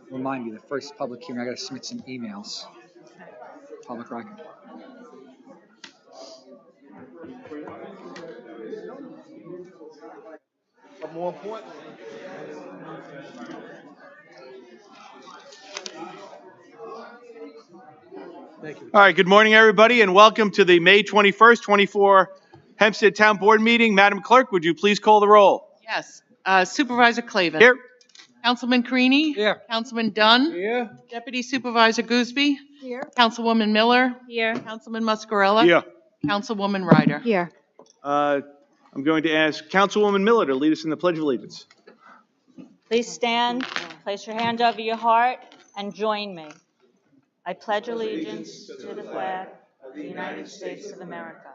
Remind me, the first public hearing, I got to submit some emails. Public record. More important. Thank you. All right, good morning, everybody, and welcome to the May 21st, 24 Hempstead Town Board meeting. Madam Clerk, would you please call the roll? Yes. Supervisor Clavin. Here. Councilman Creany. Here. Councilman Dunn. Here. Deputy Supervisor Gooseby. Here. Councilwoman Miller. Here. Councilman Muscarella. Here. Councilwoman Ryder. Here. I'm going to ask Councilwoman Miller to lead us in the Pledge of Allegiance. Please stand, place your hand over your heart, and join me. I pledge allegiance to the flag of the United States of America,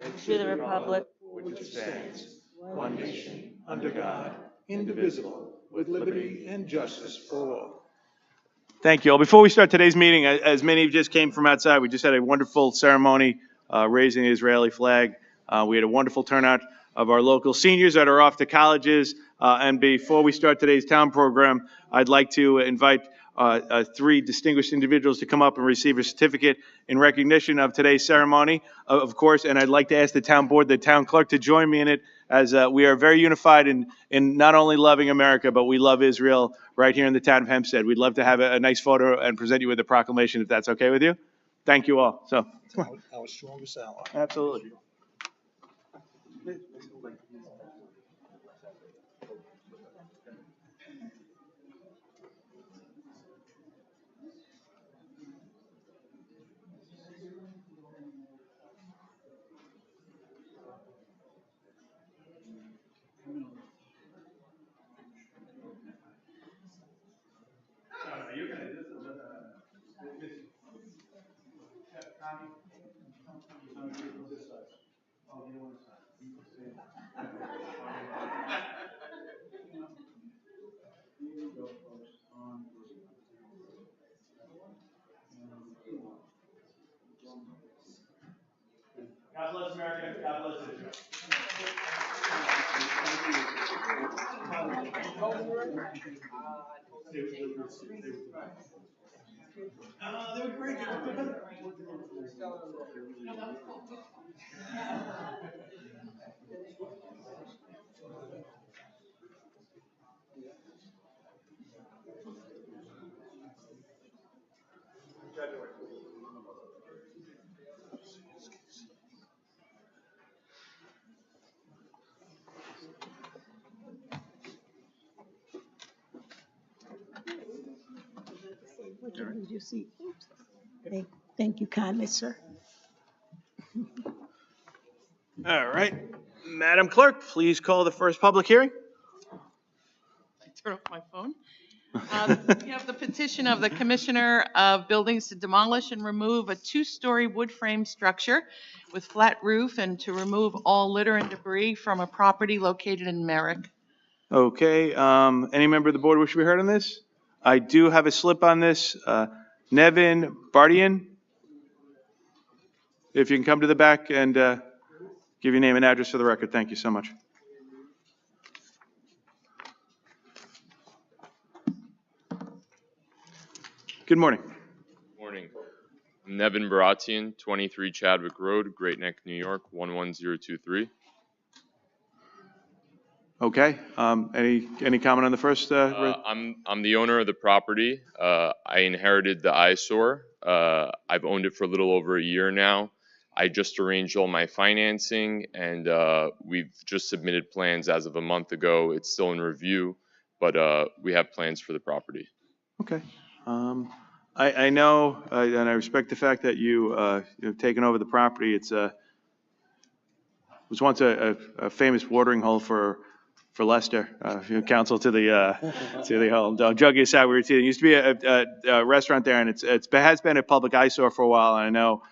and to the republic which stands, one nation, under God, indivisible, with liberty and justice for all. Thank you all. Before we start today's meeting, as many of you just came from outside, we just had a wonderful ceremony raising the Israeli flag. We had a wonderful turnout of our local seniors that are off to colleges. And before we start today's town program, I'd like to invite three distinguished individuals to come up and receive a certificate in recognition of today's ceremony, of course. And I'd like to ask the town board, the town clerk, to join me in it, as we are very unified in not only loving America, but we love Israel right here in the town of Hempstead. We'd love to have a nice photo and present you with a proclamation, if that's okay with you. Thank you all. So, Our strongest ally. absolutely. God bless America. God bless Israel. They were great. Did you see? Thank you kindly, sir. All right. Madam Clerk, please call the first public hearing. I turn off my phone. We have the petition of the Commissioner of Buildings to demolish and remove a two-story wood frame structure with flat roof and to remove all litter and debris from a property located in Merrick. Okay. Any member of the board wish to be heard on this? I do have a slip on this. Nevin Bardian, if you can come to the back and give your name and address for the record. Thank you so much. Good morning. Morning. I'm Nevin Baratian, 23 Chadwick Road, Great Neck, New York, 11023. Okay. Any comment on the first? I'm the owner of the property. I inherited the eyesore. I've owned it for a little over a year now. I just arranged all my financing, and we've just submitted plans as of a month ago. It's still in review, but we have plans for the property. Okay. I know, and I respect the fact that you've taken over the property. It was once a famous watering hole for Lester, counsel to the whole. Don't joke aside, we were teasing. It used to be a restaurant there, and it has been a public eyesore for a while. And I know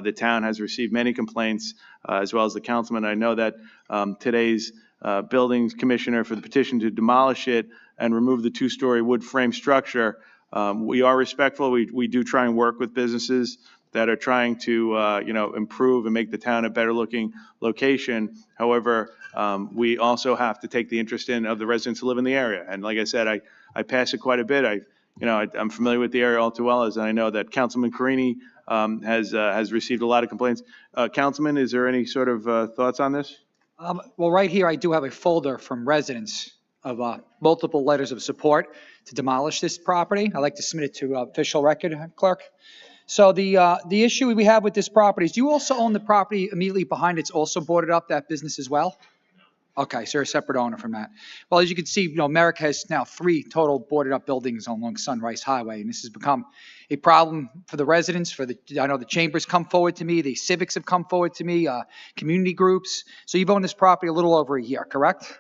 the town has received many complaints, as well as the councilman. I know that today's buildings commissioner for the petition to demolish it and remove the two-story wood frame structure. We are respectful. We do try and work with businesses that are trying to, improve and make the town a better-looking location. However, we also have to take the interest of the residents who live in the area. And like I said, I pass it quite a bit. I'm familiar with the area all too well, as I know that Councilman Carini has received a lot of complaints. Councilman, is there any sort of thoughts on this? Well, right here, I do have a folder from residents of multiple letters of support to demolish this property. I'd like to submit it to official record, clerk. So the issue we have with this property is, do you also own the property immediately behind it's also boarded up, that business as well? Okay, so you're a separate owner from that. Well, as you can see, Merrick has now 3 total boarded up buildings along Sunrise Highway, and this has become a problem for the residents, I know the chambers come forward to me, the civics have come forward to me, community groups. So you've owned this property a little over a year, correct?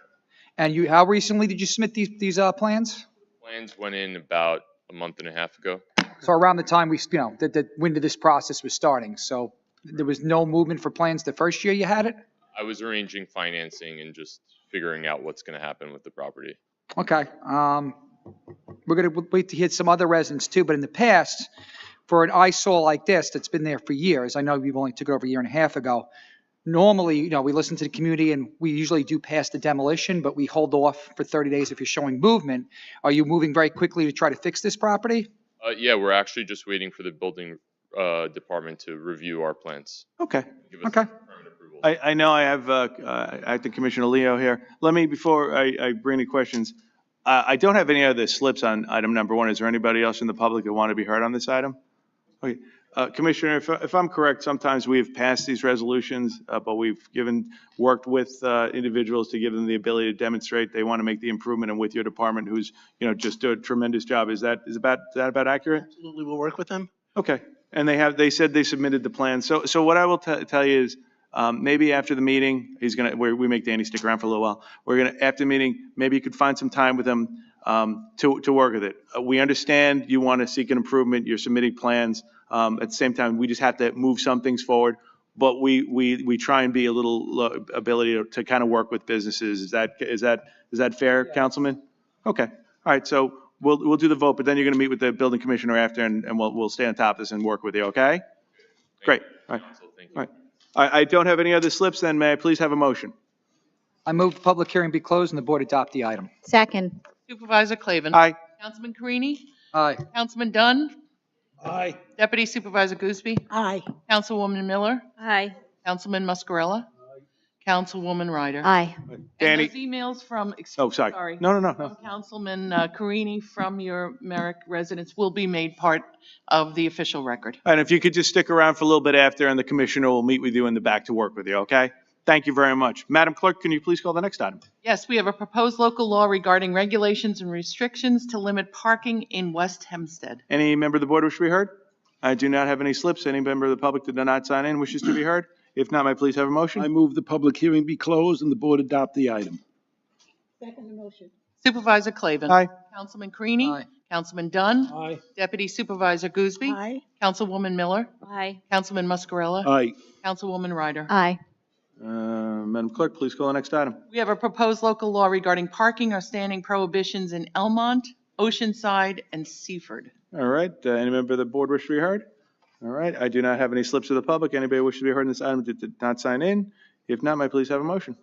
And how recently did you submit these plans? Plans went in about a month and a half ago. So around the time the wind of this process was starting. So there was no movement for plans the first year you had it? I was arranging financing and just figuring out what's going to happen with the property. Okay. We're going to wait to hear some other residents too, but in the past, for an eyesore like this that's been there for years, I know we've only took it over a year and a half ago. Normally, we listen to the community and we usually do pass the demolition, but we hold off for 30 days if you're showing movement. Are you moving very quickly to try to fix this property? Yeah, we're actually just waiting for the building department to review our plans. Okay. Give us Okay. permit approval. I know I have Acting Commissioner Leo here. Let me, before I bring any questions, I don't have any other slips on item number 1. Is there anybody else in the public that want to be heard on this item? Okay. Commissioner, if I'm correct, sometimes we've passed these resolutions, but we've worked with individuals to give them the ability to demonstrate they want to make the improvement, and with your department, who's, just do a tremendous job. Is that about accurate? Absolutely, we'll work with them. Okay. And they said they submitted the plan. So what I will tell you is, maybe after the meeting, we make Danny stick around for a little while. After the meeting, maybe you could find some time with him to work with it. We understand you want to seek an improvement. You're submitting plans. At the same time, we just have to move some things forward. But we try and be a little ability to kind of work with businesses. Is that fair, yeah. Councilman? Okay. All right. So we'll do the vote, but then you're going to meet with the building commissioner after, and we'll stay on top of this and work with you. Okay. Great. All right. Thank you. All right. I don't have any other slips. Then may I please have a motion? I move the public hearing be closed and the board adopt the item. Second. Supervisor Clavin. Aye. Councilman Carini. Aye. Councilman Dunn. Aye. Deputy Supervisor Gooseby. Aye. Councilwoman Miller. Aye. Councilman Muscarella. Councilwoman Ryder. Aye. Danny. And those emails from, Oh, sorry. No. from Councilman Carini from your Merrick residents will be made part of the official record. And if you could just stick around for a little bit after, and the commissioner will meet with you in the back to work with you, okay? Thank you very much. Madam Clerk, can you please call the next item? Yes, we have a proposed local law regarding regulations and restrictions to limit parking in West Hempstead. Any member of the board wish to be heard? I do not have any slips. Any member of the public that did not sign in wishes to be heard? If not, may I please have a motion? I move the public hearing be closed and the board adopt the item. Second the motion. Supervisor Clavin. Aye. Councilman Carini. Aye. Councilman Dunn. Aye. Deputy Supervisor Gooseby. Aye. Councilwoman Miller. Aye. Councilman Muscarella. Aye. Councilwoman Ryder. Aye. Madam Clerk, please call the next item. We have a proposed local law regarding parking or standing prohibitions in Elmont, Oceanside, and Seaford. All right. Any member of the board wish to be heard? All right. I do not have any slips of the public. Anybody wish to be heard in this item that did not sign in? If not, may I please have a motion?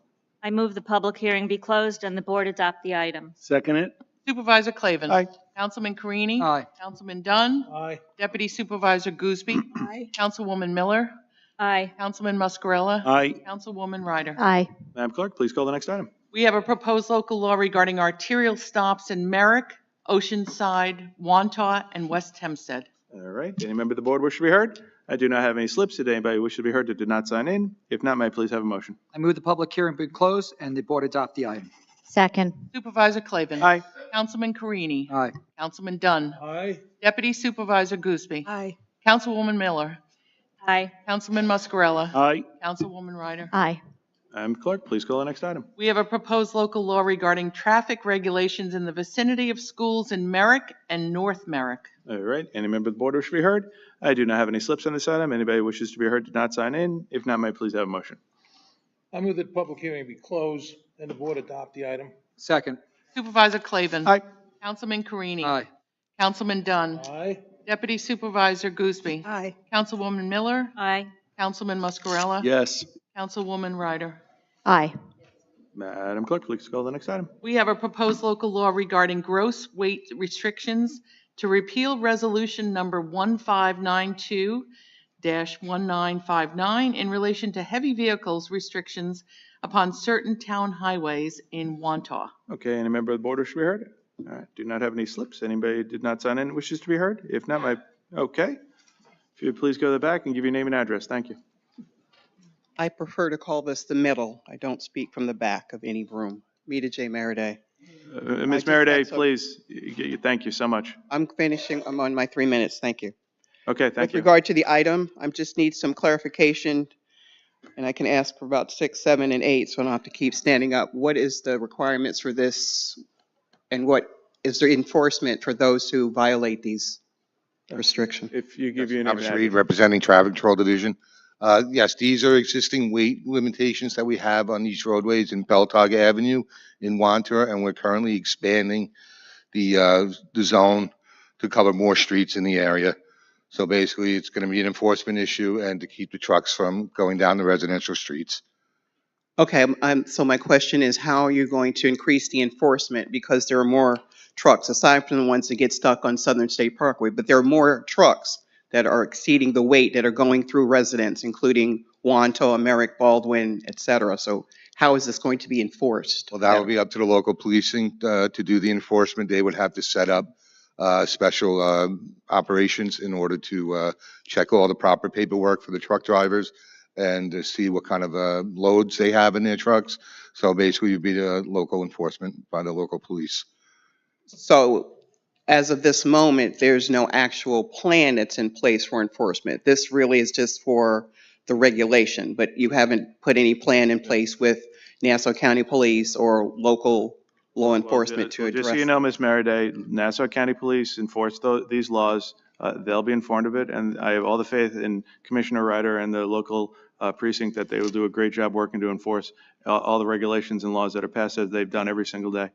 I move the public hearing be closed and the board adopt the item. Second it. Supervisor Clavin. Aye. Councilman Carini. Aye. Councilman Dunn. Aye. Deputy Supervisor Gooseby. Aye. Councilwoman Miller. Aye. Councilman Muscarella. Aye. Councilwoman Ryder. Aye. Madam Clerk, please call the next item. We have a proposed local law regarding arterial stops in Merrick, Oceanside, Wantagh, and West Hempstead. All right. Any member of the board wish to be heard? I do not have any slips. Did anybody wish to be heard that did not sign in? If not, may I please have a motion? I move the public hearing be closed and the board adopt the item. Second. Supervisor Clavin. Aye. Councilman Carini. Aye. Councilman Dunn. Aye. Deputy Supervisor Gooseby. Aye. Councilwoman Miller. Aye. Councilman Muscarella. Aye. Councilwoman Ryder. Aye. Madam Clerk, please call the next item. We have a proposed local law regarding traffic regulations in the vicinity of schools in Merrick and North Merrick. All right. Any member of the board wish to be heard? I do not have any slips on this item. Anybody wishes to be heard did not sign in. If not, may I please have a motion? I move that the public hearing be closed and the board adopt the item. Second. Supervisor Clavin. Aye. Councilman Carini. Aye. Councilman Dunn. Aye. Deputy Supervisor Gooseby. Aye. Councilwoman Miller. Aye. Councilman Muscarella. Yes. Councilwoman Ryder. Aye. Madam Clerk, please call the next item. We have a proposed local law regarding gross weight restrictions to repeal resolution number 1592-1959 in relation to heavy vehicles restrictions upon certain town highways in Wantagh. Okay, any member of the board wish to be heard? All right, do not have any slips. Anybody did not sign in wishes to be heard? If not, okay. If you would please go to the back and give your name and address. Thank you. I prefer to call this the middle. I don't speak from the back of any room. Rita J. Meriday. Ms. just Meriday, had some- please, thank you so much. I'm finishing, I'm on my 3 minutes. Thank you. Okay, With thank you. regard to the item, I just need some clarification, and I can ask for about 6, 7, and 8, so I don't have to keep standing up. What is the requirements for this, and what is the enforcement for those who violate these restrictions? If you give your name and Thomas Reed, address. representing Traffic Control Division. Yes, these are existing weight limitations that we have on these roadways in Beltog Avenue in Wantagh, and we're currently expanding the zone to cover more streets in the area. So basically, it's going to be an enforcement issue and to keep the trucks from going down the residential streets. Okay, so my question is, how are you going to increase the enforcement? Because there are more trucks, aside from the ones that get stuck on Southern State Parkway, but there are more trucks that are exceeding the weight that are going through residents, including Wantagh, Merrick, Baldwin, et cetera. So how is this going to be enforced? Well, that will be up to the local policing to do the enforcement. They would have to set up special operations in order to check all the proper paperwork for the truck drivers and to see what kind of loads they have in their trucks. So basically, it'd be the local enforcement by the local police. So as of this moment, there's no actual plan that's in place for enforcement. This really is just for the regulation, but you haven't put any plan in place with Nassau County Police or local law enforcement to address. Just so you know, Ms. Meriday, Nassau County Police enforce these laws. They'll be informed of it, and I have all the faith in Commissioner Ryder and the local precinct that they will do a great job working to enforce all the regulations and laws that are passed as they've done every single day.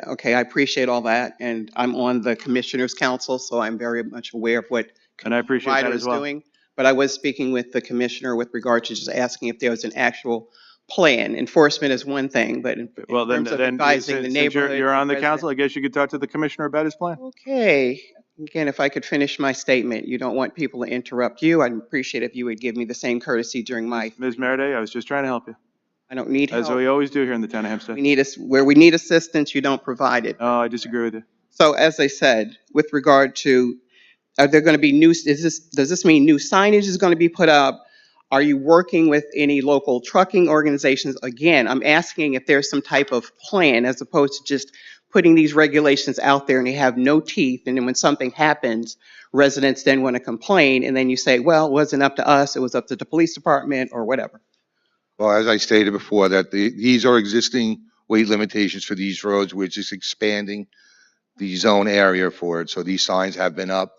Okay, I appreciate all that, and I'm on the Commissioners Council, so I'm very much aware of what And I appreciate Ryder that is as well. doing. But I was speaking with the commissioner with regard to just asking if there was an actual plan. Enforcement is one thing, but in Well, then, terms of advising the since neighborhood. you're on the residents- council, I guess you could talk to the commissioner about his plan. Okay, again, if I could finish my statement, you don't want people to interrupt you. I'd appreciate if you would give me the same courtesy during my, Ms. Meriday, I was just trying to help you, I don't need as help. we always do here in the town of Hempstead. We need where we need assistance, you don't provide it. Oh, I disagree with you. So as I said, with regard to, are there going to be does this mean new signage is going to be put up? Are you working with any local trucking organizations? Again, I'm asking if there's some type of plan as opposed to just putting these regulations out there and they have no teeth. And then when something happens, residents then want to complain. And then you say, well, it wasn't up to us. It was up to the police department or whatever. Well, as I stated before, that these are existing weight limitations for these roads. We're just expanding the zone area for it. So these signs have been up.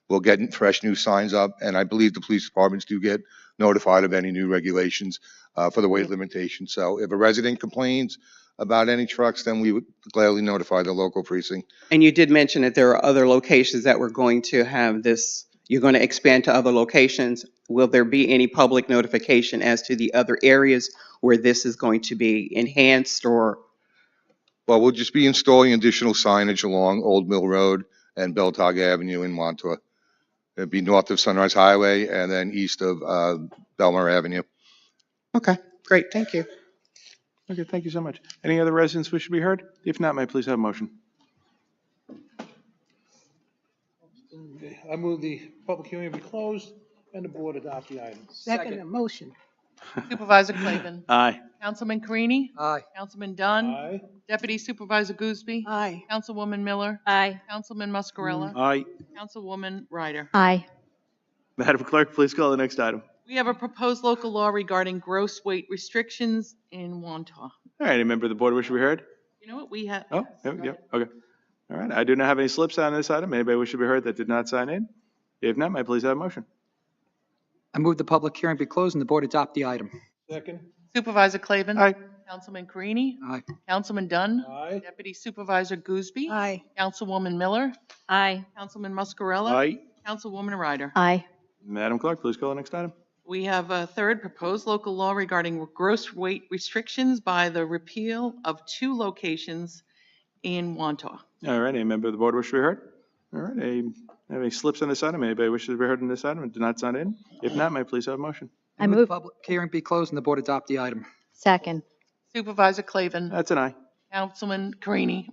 We'll get fresh new signs up, and I believe the police departments do get notified of any new regulations for the weight limitation. So if a resident complains about any trucks, then we would gladly notify the local precinct. And you did mention that there are other locations that we're going to have this, you're going to expand to other locations. Will there be any public notification as to the other areas where this is going to be enhanced or? Well, we'll just be installing additional signage along Old Mill Road and Beltog Avenue in Wantagh. It'd be north of Sunrise Highway and then east of Belmar Avenue. Okay, great, thank you. Okay, thank you so much. Any other residents wish to be heard? If not, may I please have a motion? Okay, I move the public hearing be closed and the board adopt the item. Second the motion. Supervisor Clavin. Aye. Councilman Carini. Aye. Councilman Dunn. Aye. Deputy Supervisor Gooseby. Aye. Councilwoman Miller. Aye. Councilman Muscarella. Aye. Councilwoman Ryder. Aye. Madam Clerk, please call the next item. We have a proposed local law regarding gross weight restrictions in Wantagh. All right, any member of the board wish to be heard? You know what, we have. Oh, yeah, okay. All right, I do not have any slips on this item. Anybody wish to be heard that did not sign in? If not, may I please have a motion? I move the public hearing be closed and the board adopt the item. Second. Supervisor Clavin. Aye. Councilman Carini. Aye. Councilman Dunn. Aye. Deputy Supervisor Gooseby. Aye. Councilwoman Miller. Aye. Councilman Muscarella. Aye. Councilwoman Ryder. Aye. Madam Clerk, please call the next item. We have a third proposed local law regarding gross weight restrictions by the repeal of 2 locations in Wantagh. All right, any member of the board wish to be heard? All right, any slips on this item? Anybody wishes to be heard on this item and do not sign in? If not, may I please have a motion? I The move. public hearing be closed and the board adopt the item. Second. Supervisor Clavin. That's an aye. Councilman Carini.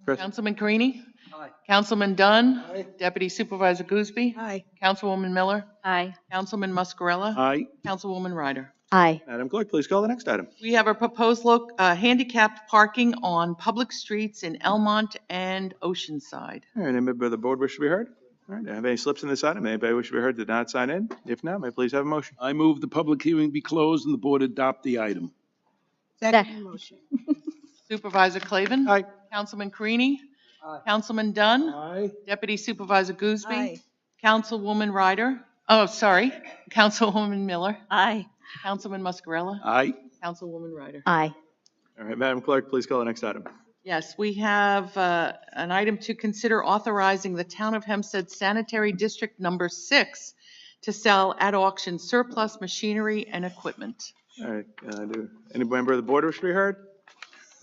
Chris? Councilman Carini. Aye. Councilman Dunn. Aye. Deputy Supervisor Gooseby. Aye. Councilwoman Miller. Aye. Councilman Muscarella. Aye. Councilwoman Ryder. Aye. Madam Clerk, please call the next item. We have a proposed handicapped parking on public streets in Elmont and Oceanside. All right, any member of the board wish to be heard? All right, have any slips in this item? Anybody wish to be heard did not sign in? If not, may I please have a motion? I move the public hearing be closed and the board adopt the item. Second motion. Supervisor Clavin. Aye. Councilman Carini. Aye. Councilman Dunn. Aye. Deputy Supervisor Gooseby. Aye. Councilwoman Ryder. Oh, sorry. Councilwoman Miller. Aye. Councilman Muscarella. Aye. Councilwoman Ryder. Aye. All right, Madam Clerk, please call the next item. Yes, we have an item to consider authorizing the Town of Hempstead Sanitary District Number 6 to sell at auction surplus machinery and equipment. All right, do any member of the board wish to be heard?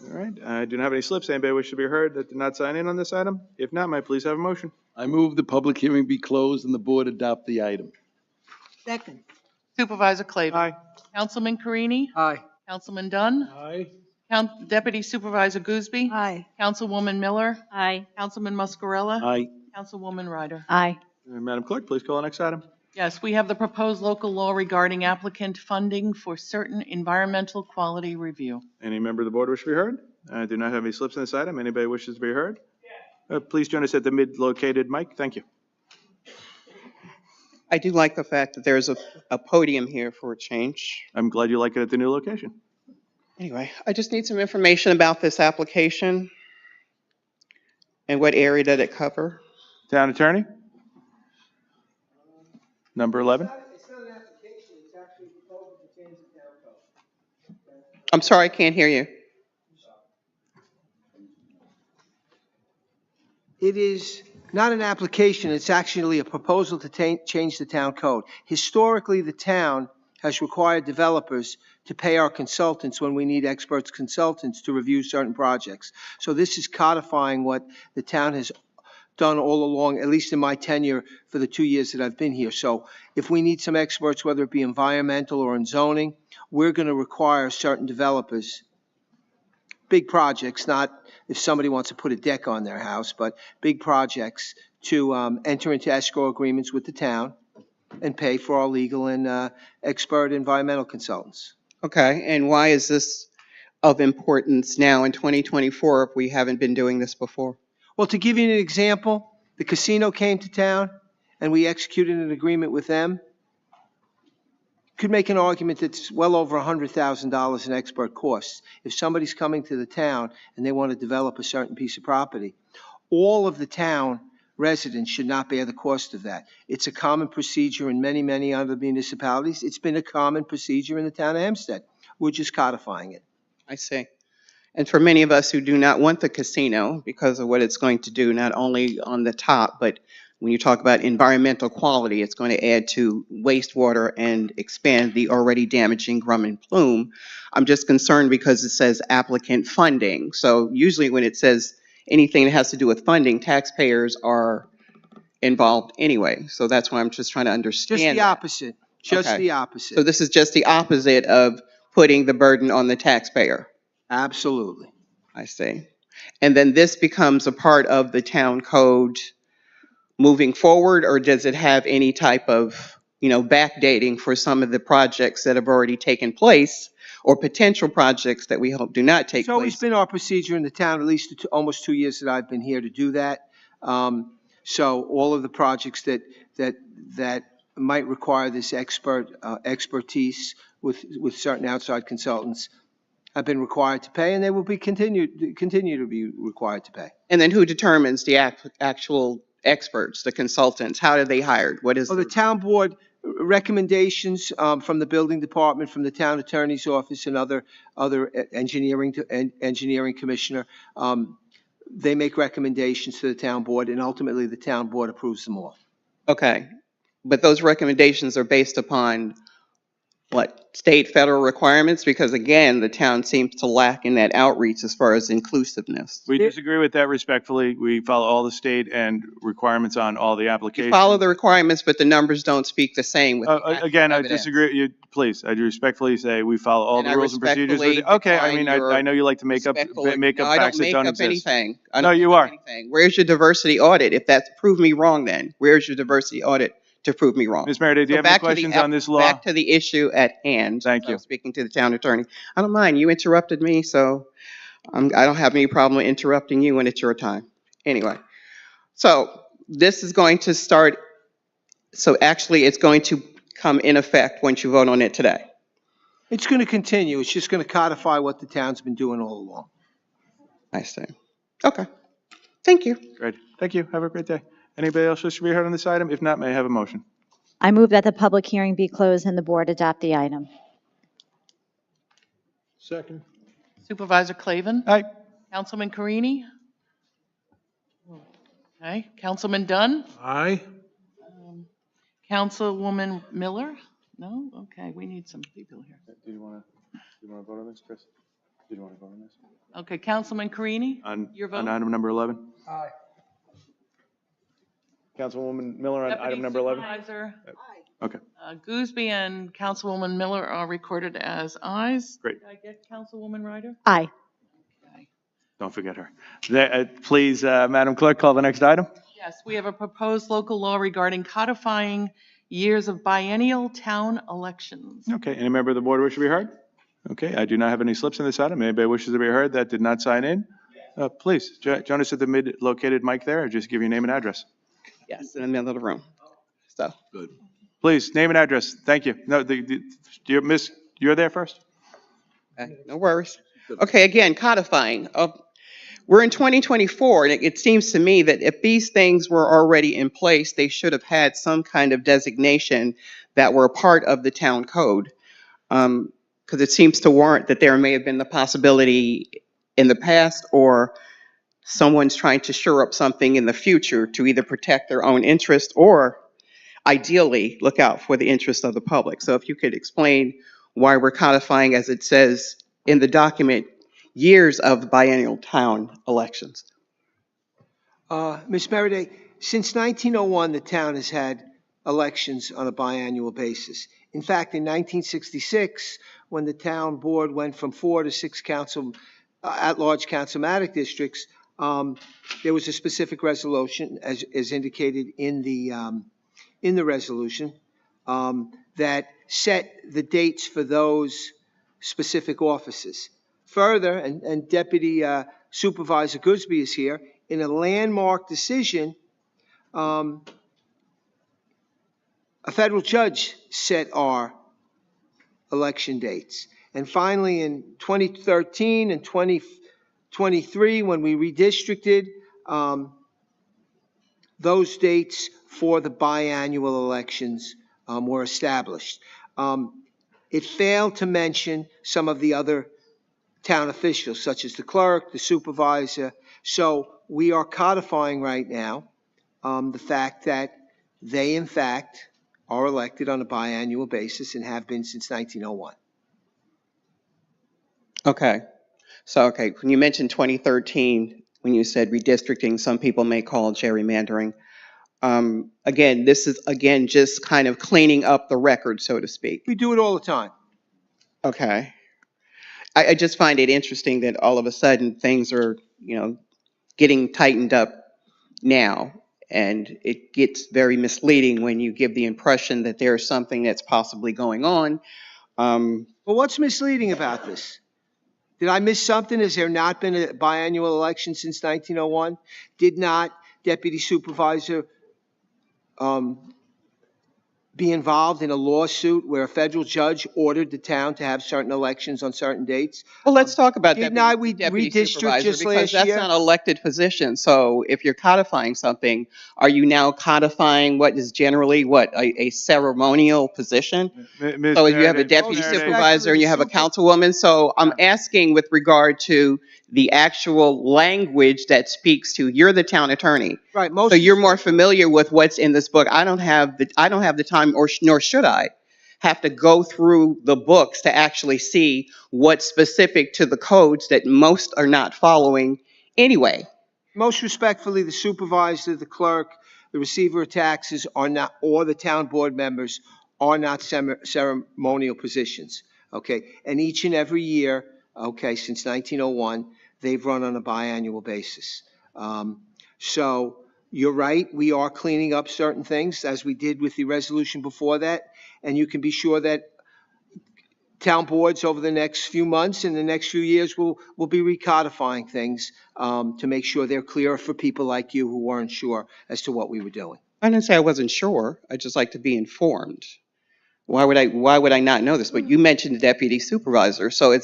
All right, I do not have any slips. Anybody wish to be heard that did not sign in on this item? If not, may I please have a motion? I move the public hearing be closed and the board adopt the item. Second. Supervisor Clavin. Aye. Councilman Carini. Aye. Councilman Dunn. Aye. Deputy Supervisor Gooseby. Aye. Councilwoman Miller. Aye. Councilman Muscarella. Aye. Councilwoman Ryder. Aye. All right, Madam Clerk, please call the next item. Yes, we have the proposed local law regarding applicant funding for certain environmental quality review. Any member of the board wish to be heard? I do not have any slips in this item. Anybody wishes to be heard? Please join us at the mid-located mic. Thank you. I do like the fact that there's a podium here for a change. I'm glad you like it at the new location. Anyway, I just need some information about this application and what area did it cover? Town Attorney? Number 11? It's not an application, it's actually a proposal to change the town code. I'm sorry, I can't hear you. It is not an application, it's actually a proposal to change the town code. Historically, the town has required developers to pay our consultants when we need experts consultants to review certain projects. So this is codifying what the town has done all along, at least in my tenure for the 2 years that I've been here. So if we need some experts, whether it be environmental or in zoning, we're going to require certain developers, big projects, not if somebody wants to put a deck on their house, but big projects, to enter into escrow agreements with the town and pay for our legal and expert environmental consultants. Okay, and why is this of importance now in 2024 if we haven't been doing this before? Well, to give you an example, the casino came to town and we executed an agreement with them. Could make an argument that's well over $100,000 in expert costs. If somebody's coming to the town and they want to develop a certain piece of property, all of the town residents should not bear the cost of that. It's a common procedure in many, many other municipalities. It's been a common procedure in the town of Hempstead. We're just codifying it. I see. And for many of us who do not want the casino because of what it's going to do, not only on the top, but when you talk about environmental quality, it's going to add to wastewater and expand the already damaging Grum and Plume. I'm just concerned because it says applicant funding. So usually when it says anything that has to do with funding, taxpayers are involved anyway. So that's why I'm just trying to understand. Just the that. opposite. Just Okay. the opposite. So this is just the opposite of putting the burden on the taxpayer. Absolutely. I see. And then this becomes a part of the town code moving forward, or does it have any type of, backdating for some of the projects that have already taken place or potential projects that we hope do not take It's always place? been our procedure in the town, at least almost 2 years that I've been here, to do that. So all of the projects that might require this expertise with certain outside consultants have been required to pay, and they will be continue to be required to pay. And then who determines the actual experts, the consultants? How are they hired? What is So the town board recommendations from the building department, from the town attorney's office, and other engineering commissioner. They make recommendations to the town board, and ultimately the town board approves them all. Okay, but those recommendations are based upon what, state, federal requirements? Because again, the town seems to lack in that outreach as far as inclusiveness. We disagree with that respectfully. We follow all the state and requirements on all the You applications. follow the requirements, but the numbers don't speak the same with the actual Again, I evidence. disagree. Please, I do respectfully say we follow all And the I rules and procedures. respectfully Okay, I decline mean, your I know you like to make up No, facts I that don't make don't up exist. anything. I No, don't you make up are. anything. Where's your diversity audit? If that's, prove me wrong then. Where's your diversity audit to prove me wrong? Ms. Meredith, do you So have any back to the questions on this law? Back to the issue at hand. Thank you. Speaking to the town attorney. I don't mind. You interrupted me, so I don't have any problem interrupting you when it's your time. Anyway, so this is going to start, so actually it's going to come in effect once you vote on it today. It's going to continue. It's just going to codify what the town's been doing all along. I see. Okay. Thank you. Great. Thank you. Have a great day. Anybody else wish to be heard on this item? If not, may I have a motion? I move that the public hearing be closed and the board adopt the item. Second. Supervisor Clavin? Aye. Councilman Carini? Okay, Councilman Dunn? Aye. Councilwoman Miller? No? Okay, we need some people here. Do you want to vote on this, Chris? Do you want to vote on this? Okay, Councilman Carini? Your vote? On item number 11? Aye. Councilwoman Miller on Deputy item number 11? Supervisor Okay, Gooseby and Councilwoman Miller are recorded as ayes. Great. Did I get Councilwoman Ryder? Aye. Okay. don't forget her. Please, Madam Clerk, call the next item. Yes, we have a proposed local law regarding codifying years of biennial town elections. Okay, any member of the board wish to be heard? Okay, I do not have any slips in this item. Anybody wishes to be heard that did not sign in? Please, Jonas at the mid-located mic there, just give your name and address. Yes, in the middle of the room. So. Good. Please, name and address. Thank you. No, Miss, you're there first? Okay, no worries. Okay, again, codifying. We're in 2024, and it seems to me that if these things were already in place, they should have had some kind of designation that were a part of the town code. Because it seems to warrant that there may have been the possibility in the past, or someone's trying to shore up something in the future to either protect their own interest or ideally look out for the interest of the public. So if you could explain why we're codifying, as it says in the document, years of biennial town elections. Ms. Meredith, since 1901, the town has had elections on a biannual basis. In fact, in 1966, when the town board went from 4 to 6 at-large councilmatic districts, there was a specific resolution, as indicated in the resolution, that set the dates for those specific offices. Further, and Deputy Supervisor Gooseby is here, in a landmark decision, a federal judge set our election dates. And finally, in 2013 and 2023, when we redistricted, those dates for the biannual elections were established. It failed to mention some of the other town officials, such as the clerk, the supervisor. So we are codifying right now the fact that they, in fact, are elected on a biannual basis and have been since 1901. Okay. So, okay, when you mentioned 2013, when you said redistricting, some people may call gerrymandering. Again, this is, again, just kind of cleaning up the record, so to speak. We do it all the time. Okay. I just find it interesting that all of a sudden things are, getting tightened up now. And it gets very misleading when you give the impression that there's something that's possibly going on. Well, what's misleading about this? Did I miss something? Has there not been a biannual election since 1901? Did not Deputy Supervisor be involved in a lawsuit where a federal judge ordered the town to have certain elections on certain dates. Well, let's talk about Didn't deputy redistrict supervisor, just because last that's year? not an elected position. So if you're codifying something, are you now codifying what is generally a ceremonial position? Ms. So if you have a Meredith, deputy Ms. Meredith, supervisor and you have a councilwoman, so I'm asking with regard to the actual language that speaks to, you're the town attorney. Right, So you're more familiar with what's in this book. I don't have the time, nor should I have to go through the books to actually see what's specific to the codes that most are not following anyway. Most respectfully, the supervisor, the clerk, the receiver of taxes are not, or the town board members are not ceremonial positions, okay? And each and every year, okay, since 1901, they've run on a biannual basis. So you're right, we are cleaning up certain things, as we did with the resolution before that, and you can be sure that town boards over the next few months and the next few years will be recodifying things to make sure they're clearer for people like you who weren't sure as to what we were doing. I didn't say I wasn't sure. I just like to be informed. Why would I not know this? But you mentioned the deputy supervisor, so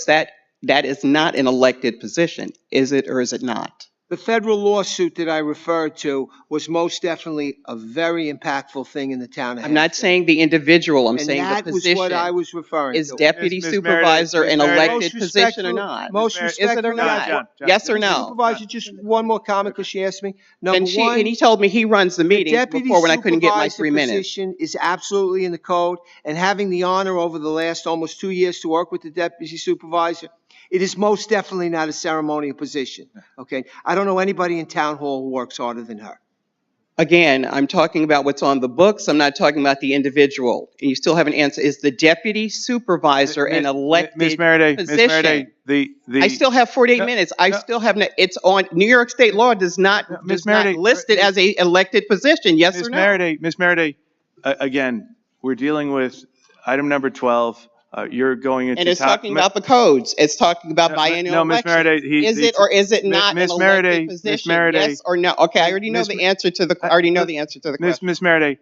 that is not an elected position, is it or is it not? The federal lawsuit that I referred to was most definitely a very impactful thing in the town of I'm not Hempstead. saying the individual, I'm saying the And that was position. what I was referring Is to. deputy Ms. supervisor Meredith, an Ms. Meredith. elected position or not? Most Is it or respectfully, not? John. Yes or no? Supervisor, just one more comment because she asked me. Number And one, he told me he runs the the meeting deputy before when I couldn't get my supervisor 3 minutes. position is absolutely in the code, and having the honor over the last almost 2 years to work with the deputy supervisor, it is most definitely not a ceremonial position, okay? I don't know anybody in town hall who works harder than her. Again, I'm talking about what's on the books. I'm not talking about the individual. And you still haven't answered. Is the deputy supervisor an elected Ms. Meredith, position? the I still have 48 No, minutes. I no. still have, it's on, New York State law does not Meredith, list it as a elected position, yes or no? Ms. Meredith, again, we're dealing with item number 12. You're going into And it's talking about the codes. It's talking about biennial No, Ms. elections. Meredith, Is it or is it not an Ms. elected Meredith, Ms. position? Meredith, Yes or no? Okay, I already know the answer to the, question. Ms. Meredith,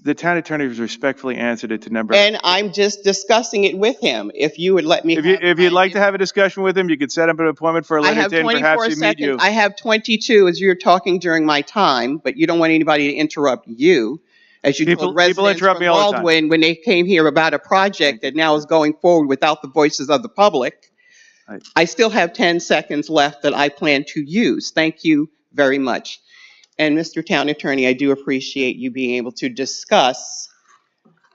the town attorney has respectfully answered it to number. And I'm just discussing it with him. If you would let me. If you'd like to have a discussion with him, you could set up an appointment for a I later have date, and 24 perhaps he'd meet you. seconds. I have 22 as you're talking during my time, but you don't want anybody to interrupt you. As you People told residents interrupt from me all the time. Baldwin when they came here about a project that now is going forward without the voices of the public. Right. I still have 10 seconds left that I plan to use. Thank you very much. And Mr. Town Attorney, I do appreciate you being able to discuss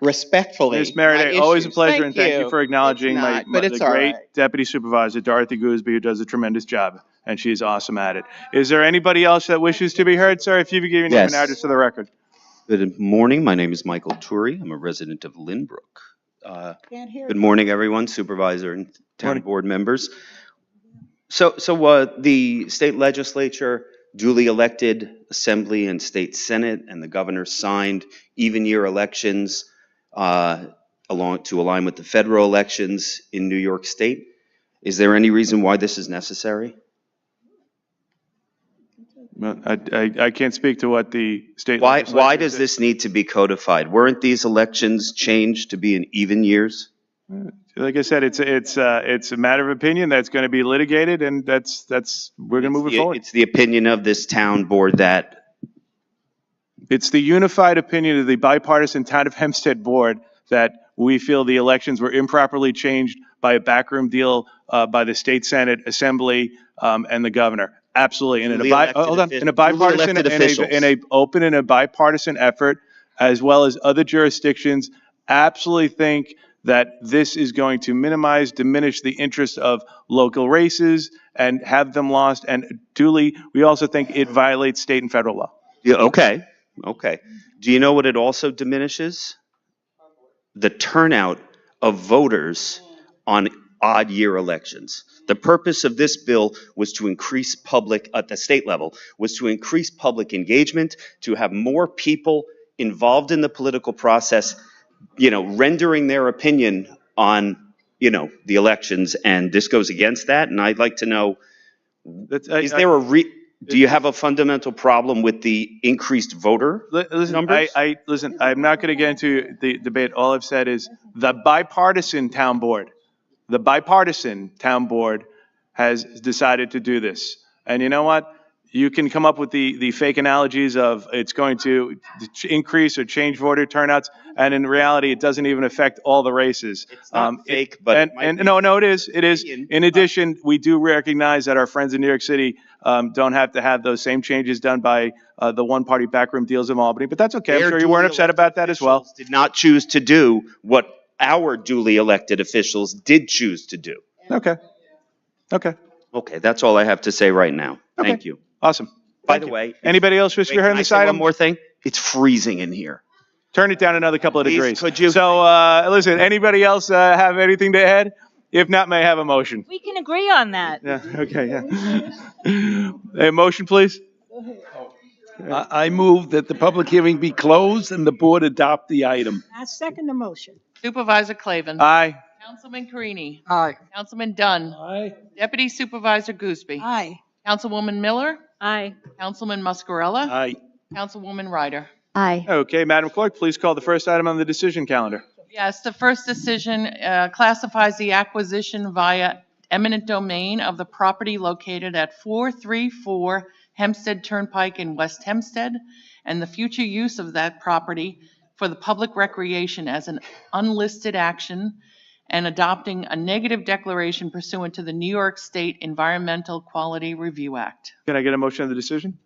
respectfully. Ms. Meredith, my always a issues. pleasure, and thank you for acknowledging It's not, but the it's all great right. Deputy Supervisor, Dorothy Gooseby, who does a tremendous job, and she's awesome at it. Is there anybody else that wishes to be heard, sir? If you could give your name and Yes. address for the record. Good morning. My name is Michael Turi. I'm a resident of Lynbrook. Can't hear Good you. morning, everyone, supervisor and town Morning. board members. So the state legislature duly elected assembly and state senate, and the governor signed even year elections to align with the federal elections in New York State. Is there any reason why this is necessary? I can't speak to what the state Why legislature does did. this need to be codified? Weren't these elections changed to be in even years? Like I said, it's a matter of opinion that's going to be litigated, and that's we're going to move it forward. It's the opinion of this town board that It's the unified opinion of the bipartisan Town of Hempstead board that we feel the elections were improperly changed by a backroom deal by the state senate, assembly, and the governor. Absolutely, and in a bipartisan, in a open and a bipartisan effort, as well as other jurisdictions, absolutely think that this is going to diminish the interest of local races and have them lost. And duly, we also think it violates state and federal law. Yeah, okay. Do you know what it also diminishes? The turnout of voters on odd year elections. The purpose of this bill was to increase at the state level, was to increase public engagement, to have more people involved in the political process, rendering their opinion on, the elections. And this goes against that. And I'd like to know, Do you have a fundamental problem with the increased voter Listen, numbers? listen, I'm not going to get into the debate. All I've said is the bipartisan town board has decided to do this. And you know what? You can come up with the fake analogies of it's going to increase or change voter turnouts, and in reality, it doesn't even affect all the races. It's not fake, but it might be. No, it is. It is. In addition, we do recognize that our friends in New York City don't have to have those same changes done by the one-party backroom deals in Albany, but that's okay. I'm Their sure you weren't duly upset about that as well. officials did not choose to do what our duly elected officials did choose to do. Okay. Okay. Okay, that's all I have to say right now. Okay. Thank you. Awesome. By the way, Anybody else wish to be heard on this can I say item? one more thing? It's freezing in here. Turn it down another couple of Please, degrees. could you? So, listen, anybody else have anything to add? If not, may I have a motion? We can agree on that. Yeah, okay, yeah. A motion, please? I move that the public hearing be closed and the board adopt the item. I second the motion. Supervisor Clavin. Aye. Councilman Carini. Aye. Councilman Dunn. Aye. Deputy Supervisor Gooseby. Aye. Councilwoman Miller. Aye. Councilman Muscarella. Aye. Councilwoman Ryder. Aye. Okay, Madam Clerk, please call the first item on the decision calendar. Yes, the first decision classifies the acquisition via eminent domain of the property located at 434 Hempstead Turnpike in West Hempstead, and the future use of that property for the public recreation as an unlisted action, and adopting a negative declaration pursuant to the New York State Environmental Quality Review Act. Can I get a motion on the decision?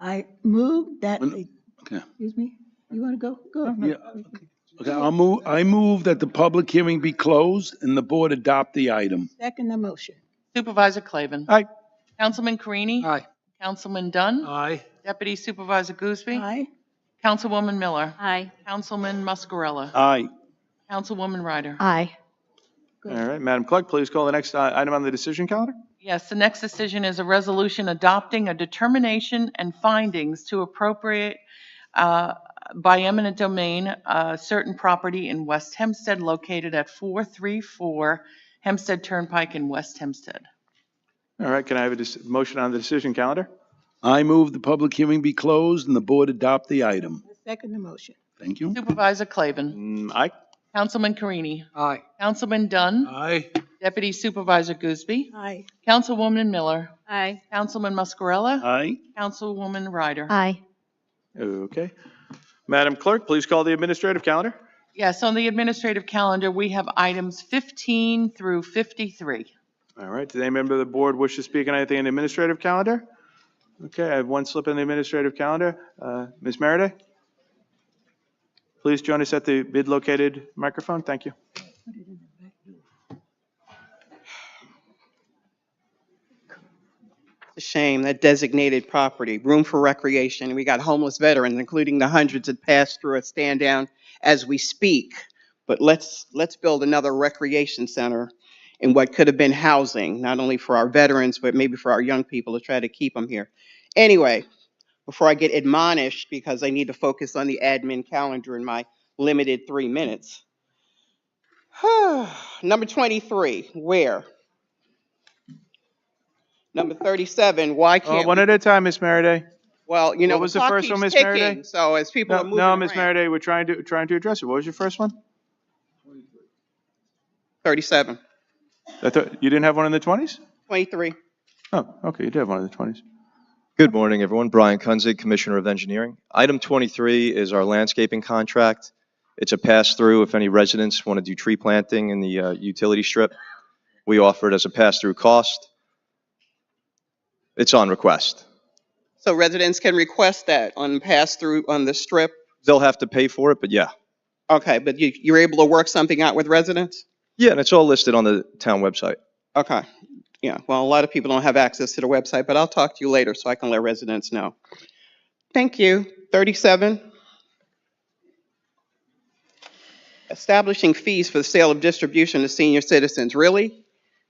I move that, Okay. excuse me, you want to go? Go. Yeah. Okay, I move that the public hearing be closed and the board adopt the item. Second the motion. Supervisor Clavin. Aye. Councilman Carini. Aye. Councilman Dunn. Aye. Deputy Supervisor Gooseby. Aye. Councilwoman Miller. Aye. Councilman Muscarella. Aye. Councilwoman Ryder. Aye. All right, Madam Clerk, please call the next item on the decision calendar. Yes, the next decision is a resolution adopting a determination and findings to appropriate by eminent domain certain property in West Hempstead located at 434 Hempstead Turnpike in West Hempstead. All right, can I have a motion on the decision calendar? I move the public hearing be closed and the board adopt the item. Second the motion. Thank you. Supervisor Clavin. Aye. Councilman Carini. Aye. Councilman Dunn. Aye. Deputy Supervisor Gooseby. Aye. Councilwoman Miller. Aye. Councilman Muscarella. Aye. Councilwoman Ryder. Aye. Okay. Madam Clerk, please call the administrative calendar. Yes, on the administrative calendar, we have items 15 through 53. All right, does any member of the board wish to speak on anything in the administrative calendar? Okay, I have one slip in the administrative calendar. Ms. Merida? Please join us at the bid-located microphone. Thank you. It's a shame, that designated property, room for recreation. We got homeless veterans, including the hundreds that pass through a stand down as we speak. But let's build another recreation center in what could have been housing, not only for our veterans, but maybe for our young people to try to keep them here. Anyway, before I get admonished, because I need to focus on the admin calendar in my limited 3 minutes. Number 23, where? Number 37, why can't One we? at a time, Ms. Merida. Well, you know, What was the the clock first one, keeps Ms. Merida? ticking, so as people are moving No, Ms. around. Merida, we're trying to address it. What was your first one? 37, I thought you didn't have one in the 20s? 23. Oh, okay, you did have one in the 20s. Good morning, everyone. Brian Kunzig, Commissioner of Engineering. Item 23 is our landscaping contract. It's a pass-through if any residents want to do tree planting in the utility strip. We offer it as a pass-through cost. It's on request. So residents can request that on pass-through on the strip? They'll have to pay for it, but yeah. Okay, but you're able to work something out with residents? Yeah, and it's all listed on the town website. Okay. Yeah, well, a lot of people don't have access to the website, but I'll talk to you later so I can let residents know. Thank you. 37. Establishing fees for the sale of distribution to senior citizens. Really?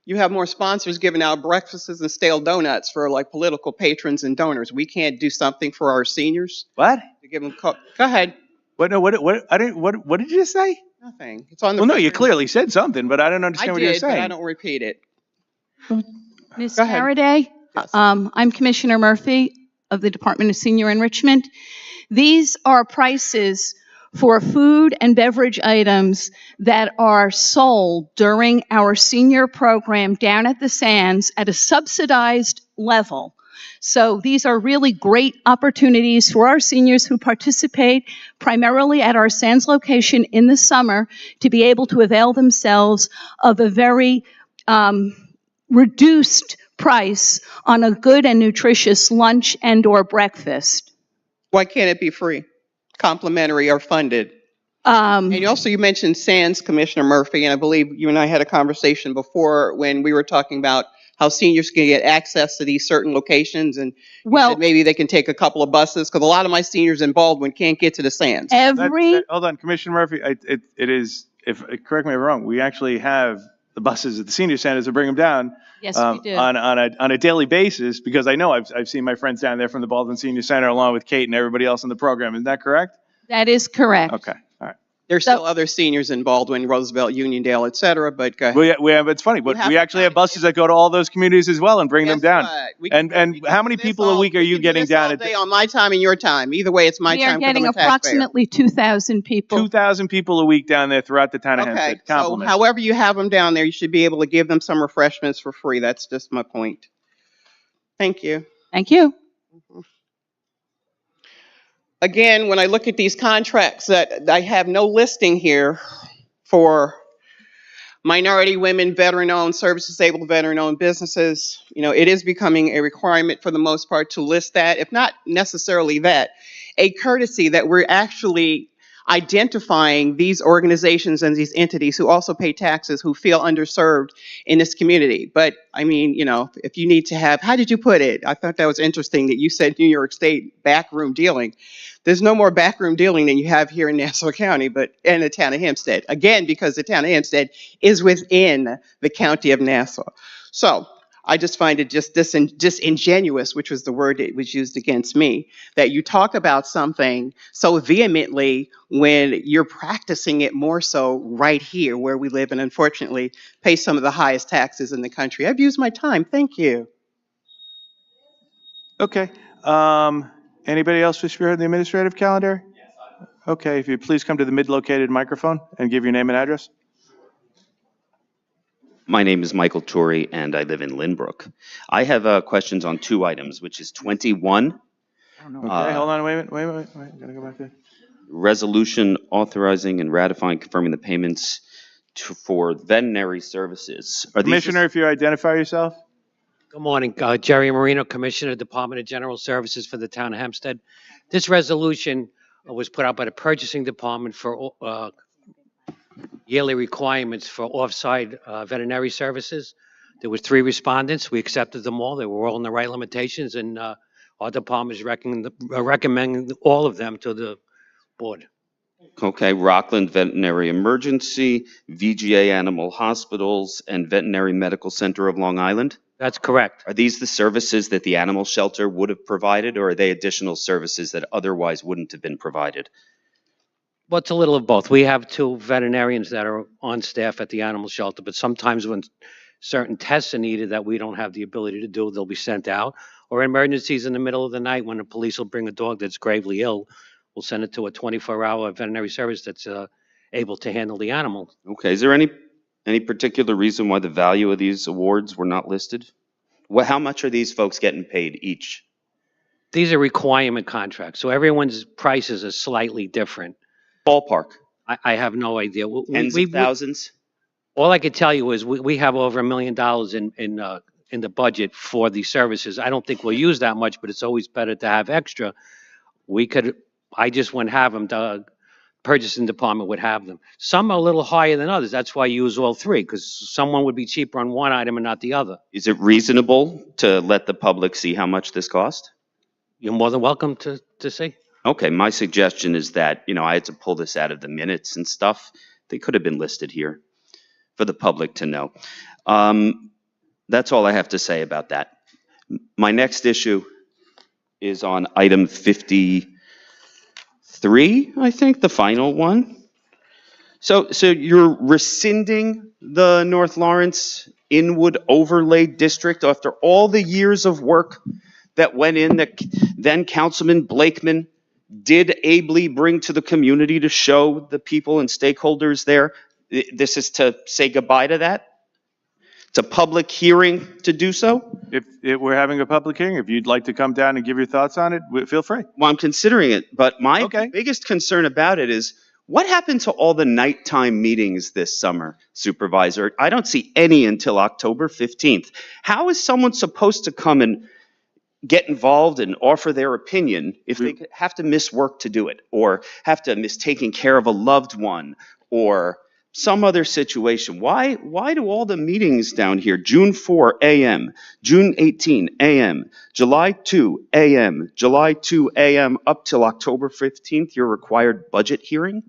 You have more sponsors giving out breakfasts and stale donuts for like political patrons and donors. We can't do something for our seniors? What? To give them go ahead. What did you just say? Nothing. It's on the. Well, no, you clearly said something, but I didn't understand what you were I did, but saying. I don't repeat it. Ms. Go ahead. Faraday, I'm Commissioner Murphy of the Department of Senior Enrichment. These are prices for food and beverage items that are sold during our senior program down at the Sands at a subsidized level. So these are really great opportunities for our seniors who participate primarily at our Sands location in the summer to be able to avail themselves of a very reduced price on a good and nutritious lunch and or breakfast. Why can't it be free, complimentary, or funded? And you mentioned Sands, Commissioner Murphy, and I believe you and I had a conversation before when we were talking about how seniors can get access to these certain locations, and you said maybe they can take a couple of buses, because a lot of my seniors in Baldwin can't get to the Sands. Hold on, Commissioner Murphy, it is, correct me if I'm wrong, we actually have the buses at the senior centers to bring them down. Yes, we do. On a daily basis, because I know I've seen my friends down there from the Baldwin Senior Center along with Kate and everybody else in the program. Is that correct? That is correct. Okay, all right. There's still other seniors in Baldwin, Roosevelt, Uniondale, et cetera, but go ahead. It's funny, but we actually have buses that go to all those communities as well and bring them down. And how many people a week are you getting down at? On my time and your time. Either way, it's my We time. are getting approximately 2,000 people. 2,000 people a week down there throughout the town of Hempstead. So Compliments. however you have them down there, you should be able to give them some refreshments for free. That's just my point. Thank you. Thank you. Again, when I look at these contracts that I have no listing here for minority women, veteran-owned, service-disabled veteran-owned businesses, it is becoming a requirement for the most part to list that, if not necessarily that, a courtesy that we're actually identifying these organizations and these entities who also pay taxes, who feel underserved in this community. But I mean, if you need to have, how did you put it? I thought that was interesting that you said New York State backroom dealing. There's no more backroom dealing than you have here in Nassau County, but in the town of Hempstead. Again, because the town of Hempstead is within the county of Nassau. So I just find it just disingenuous, which was the word that was used against me, that you talk about something so vehemently when you're practicing it more so right here where we live and unfortunately pay some of the highest taxes in the country. I've used my time. Thank you. Okay. Anybody else wish to hear the administrative calendar? Okay, if you please come to the mid-located microphone and give your name and address. My name is Michael Torrey, and I live in Lynbrook. I have questions on two items, which is 21. Okay, hold on, wait a minute, gotta go back there. Resolution authorizing and ratifying, confirming the payments for veterinary services. Commissioner, if you identify yourself. Good morning, Jerry Marino, Commissioner, Department of General Services for the town of Hempstead. This resolution was put out by the Purchasing Department for yearly requirements for off-site veterinary services. There was 3 respondents. We accepted them all. They were all in the right limitations, and our department is recommending all of them to the board. Okay, Rockland Veterinary Emergency, VGA Animal Hospitals, and Veterinary Medical Center of Long Island? That's correct. Are these the services that the animal shelter would have provided, or are they additional services that otherwise wouldn't have been provided? Well, it's a little of both. We have 2 veterinarians that are on staff at the animal shelter, but sometimes when certain tests are needed that we don't have the ability to do, they'll be sent out. Or emergencies in the middle of the night when the police will bring a dog that's gravely ill, we'll send it to a 24-hour veterinary service that's able to handle the animal. Okay, is there any particular reason why the value of these awards were not listed? How much are these folks getting paid each? These are requirement contracts, so everyone's prices are slightly different. Ballpark? I have no idea. Tens of thousands? All I could tell you is we have over $1 million in the budget for these services. I don't think we'll use that much, but it's always better to have extra. I just wouldn't have them. The purchasing department would have them. Some are a little higher than others. That's why you use all 3, because someone would be cheaper on one item and not the other. Is it reasonable to let the public see how much this cost? You're more than welcome to see. Okay, my suggestion is that, I had to pull this out of the minutes and stuff. They could have been listed here for the public to know. That's all I have to say about that. My next issue is on item 53, I think, the final one. So you're rescinding the North Lawrence Inwood Overlay District after all the years of work that went in that then Councilman Blakeman did ably bring to the community to show the people and stakeholders there. This is to say goodbye to that? It's a public hearing to do so? If we're having a public hearing, if you'd like to come down and give your thoughts on it, feel free. Well, I'm considering it, but my biggest concern about it is what happened to all the nighttime meetings this summer, Supervisor? I don't see any until October 15th. How is someone supposed to come and get involved and offer their opinion if they have to miss work to do it, or have to miss taking care of a loved one, or some other situation? Why do all the meetings down here, June 4 a.m., June 18 a.m., July 2 a.m., July 2 a.m., up till October 15th, your required budget hearing?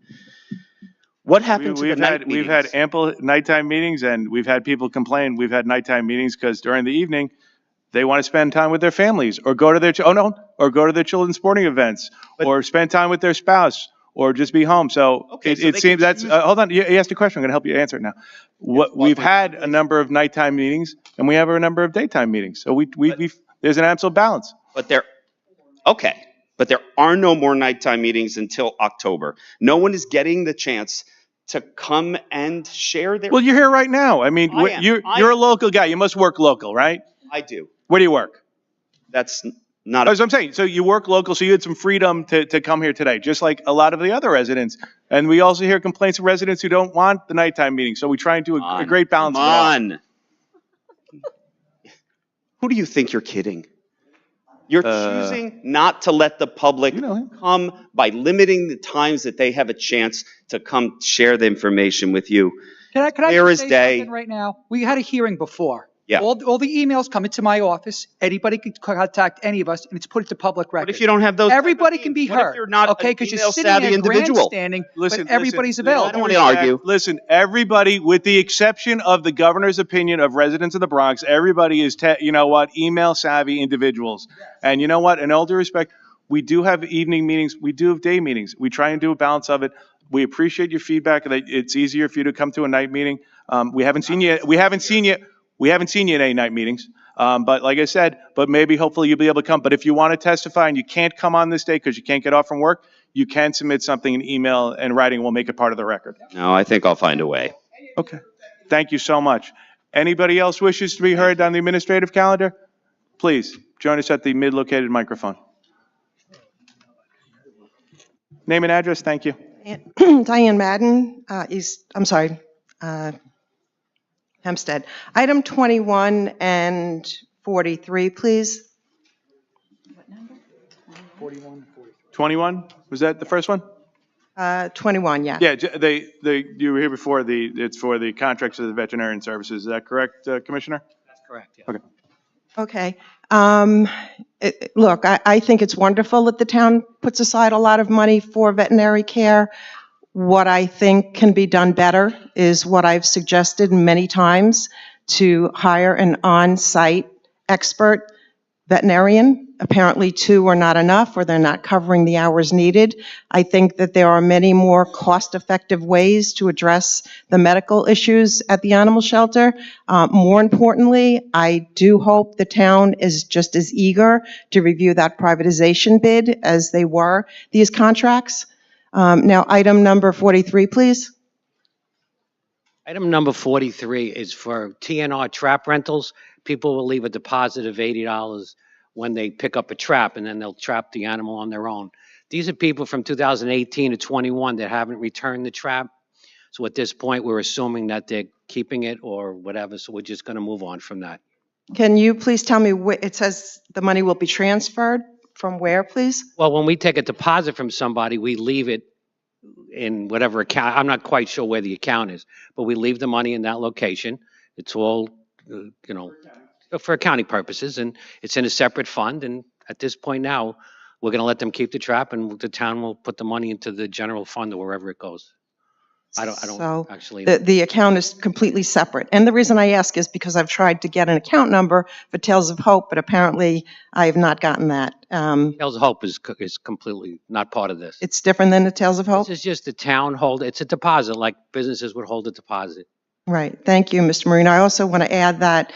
What happened to the night meetings? We've had ample nighttime meetings, and we've had people complain we've had nighttime meetings because during the evening, they want to spend time with their families, or go to their or go to their children's sporting events, or spend time with their spouse, or just be home. So it seems that's hold on. You asked a question. I'm going to help you answer it now. We've had a number of nighttime meetings, and we have a number of daytime meetings. So there's an absolute balance. But there are no more nighttime meetings until October. No one is getting the chance to come and share their. Well, you're here right now. I mean, you're a local guy. You must work local, right? I do. Where do you work? That's not. As I'm saying, so you work local, so you had some freedom to come here today, just like a lot of the other residents. And we also hear complaints of residents who don't want the nighttime meeting. So we try and do a great balance. Come on. Who do you think you're kidding? You're choosing not to let the public come by limiting the times that they have a chance to come share the information with you. Can I Clear as just say day. something right now? We had a hearing before. Yeah. All the emails come into my office. Anybody can contact any of us, and it's put into public record. But if you don't have those, everybody can be what if heard. you're not okay, an because you're email sitting savvy there individual? grandstanding, Listen, but everybody's listen, available. I don't want to argue. Listen, everybody, with the exception of the governor's opinion of residents of the Bronx, everybody is, email savvy individuals. And you know what? In all due respect, we do have evening meetings. We do have day meetings. We try and do a balance of it. We appreciate your feedback. That it's easier for you to come to a night meeting. We haven't seen you. We haven't seen you in any night meetings. But like I said, maybe hopefully you'll be able to come. But if you want to testify and you can't come on this day because you can't get off from work, you can submit something in email and writing. We'll make it part of the record. No, I think I'll find a way. Okay. Thank you so much. Anybody else wishes to be heard on the administrative calendar? Please join us at the mid-located microphone. Name and address. Thank you. Diane Madden, Hempstead. Item 21 and 43, please. 21? Was that the first one? 21, yeah. Yeah, you were here before. It's for the contracts of the veterinarian services. Is that correct, Commissioner? That's correct, yeah. Okay. Okay. Look, I think it's wonderful that the town puts aside a lot of money for veterinary care. What I think can be done better is what I've suggested many times, to hire an on-site expert veterinarian. Apparently 2 are not enough, or they're not covering the hours needed. I think that there are many more cost-effective ways to address the medical issues at the animal shelter. More importantly, I do hope the town is just as eager to review that privatization bid as they were these contracts. Now, item number 43, please. Item number 43 is for TNR trap rentals. People will leave a deposit of $80 when they pick up a trap, and then they'll trap the animal on their own. These are people from 2018 to 21 that haven't returned the trap. So at this point, we're assuming that they're keeping it or whatever, so we're just going to move on from that. Can you please tell me, it says the money will be transferred from where, please? Well, when we take a deposit from somebody, we leave it in whatever account. I'm not quite sure where the account is, but we leave the money in that location. It's all, for accounting purposes, and it's in a separate fund. And at this point now, we're going to let them keep the trap, and the town will put the money into the general fund or wherever it goes. I don't actually know. The account is completely separate. And the reason I ask is because I've tried to get an account number for Tales of Hope, but apparently I have not gotten that. Tales of Hope is completely not part of this. It's different than the Tales of Hope? This is just the town hold. It's a deposit, like businesses would hold a deposit. Right. Thank you, Mr. Marino. I also want to add that